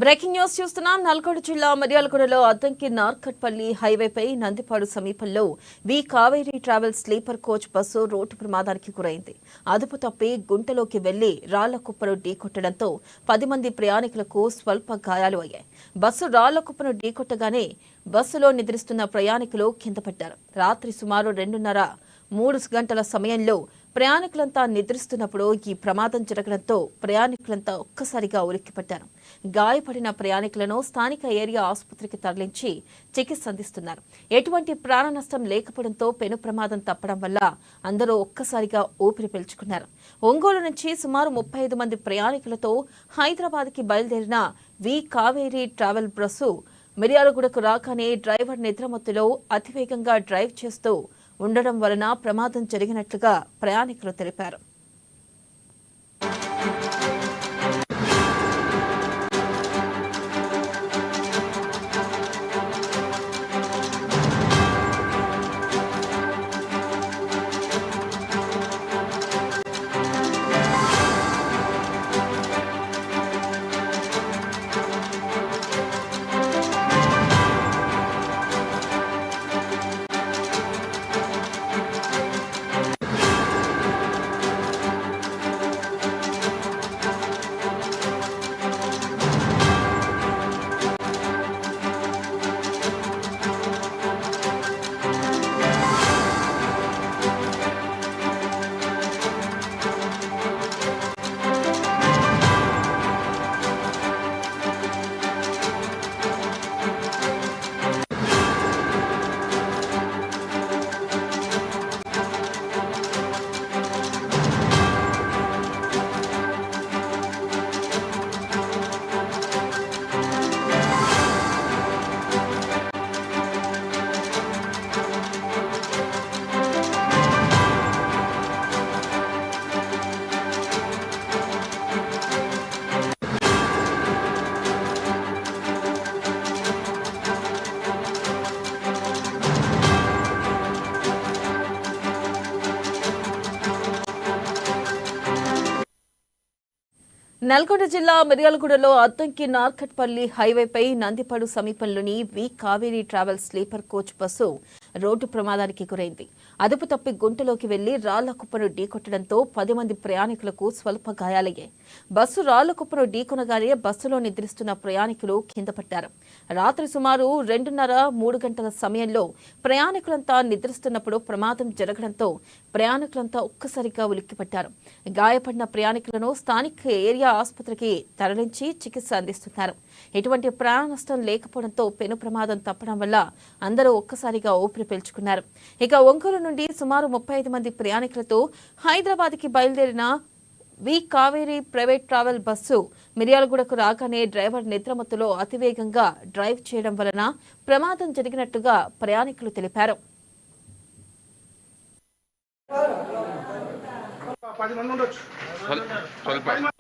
Breaking news చూస్తున్నాం. నల్గొండ జిల్లా మిర్యాలగూడలో అద్దంకి నార్కట్పల్లి హైవేపై నందిపాడు సమీపంలో V Kaveri travel sleeper coach bus road ప్రమాదానికి గురైంది. అదుపు తప్పి గుంటలోకి వెళ్లి రాళ్ల కుప్పను ఢీకొట్టడంతో 10 మంది ప్రయాణికులకు స్వల్ప గాయాలు అయ్యాయి. బస్సు రాళ్ల కుప్పను ఢీకొట్టగానే బస్సులో నిద్రిస్తున్న ప్రయాణికులు కింద పడ్డారు. రాత్రి సుమారు 2:30-3 గంటల సమయంలో ప్రయాణికులంతా నిద్రిస్తున్నప్పుడు ఈ ప్రమాదం జరగడంతో ప్రయాణికులంతా ఒక్కసారిగా ఉలిక్కిపడ్డారు. గాయపడిన ప్రయాణికులను స్థానిక ఏరియా ఆసుపత్రికి తరలించి చికిత్స అందిస్తున్నారు. ఎటువంటి ప్రాణ నష్టం లేకపోవడంతో పెను ప్రమాదం తప్పడం వల్ల అందరూ ఒక్కసారిగా ఊపిరి పీల్చుకున్నారు. ఒంగోలు నుంచి సుమారు 35 మంది ప్రయాణికులతో హైదరాబాద్కి బయలుదేరిన వి కావేరీ ట్రావెల్ బస్సు మిర్యాలగూడకు రాగానే డ్రైవర్ నిద్రమత్తులో అతివేగంగా డ్రైవ్ చేస్తూ ఉండడం వలన ప్రమాదం జరిగినట్లుగా ప్రయాణికులు తెలిపారు. నల్గొండ జిల్లా మిర్యాలగూడలో అద్దంకి నార్కట్పల్లి హైవేపై నందిపాడు సమీపంలోని V Kaveri travel sleeper coach bus road ప్రమాదానికి గురైంది. అదుపు తప్పి గుంటలోకి వెళ్లి రాళ్ల కుప్పను ఢీకొట్టడంతో 10 మంది ప్రయాణికులకు స్వల్ప గాయాలయ్యాయి. బస్సు రాళ్ల కుప్పను ఢీకొనగానే బస్సులో నిద్రిస్తున్న ప్రయాణికులు కింద పడ్డారు. రాత్రి సుమారు 2:30-3 గంటల సమయంలో ప్రయాణికులంతా నిద్రిస్తున్నప్పుడు ప్రమాదం జరగడంతో ప్రయాణికులంతా ఒక్కసారిగా ఉలిక్కిపడ్డారు. గాయపడిన ప్రయాణికులను స్థానిక ఏరియా ఆసుపత్రికి తరలించి చికిత్స అందిస్తున్నారు. ఎటువంటి ప్రాణ నష్టం లేకపోవడంతో పెను ప్రమాదం తప్పడం వల్ల అందరూ ఒక్కసారిగా ఊపిరి పీల్చుకున్నారు. ఇక ఒంగోలు నుండి సుమారు 35 మంది ప్రయాణికులతో హైదరాబాద్కి బయలుదేరిన వి కావేరీ ప్రైవేట్ ట్రావెల్ బస్సు మిర్యాలగూడకు రాగానే డ్రైవర్ నిద్రమత్తులో అతివేగంగా డ్రైవ్ చేయడం వలన ప్రమాదం జరిగినట్టుగా ప్రయాణికులు తెలిపారు. 10 మంది ఉండొచ్చు.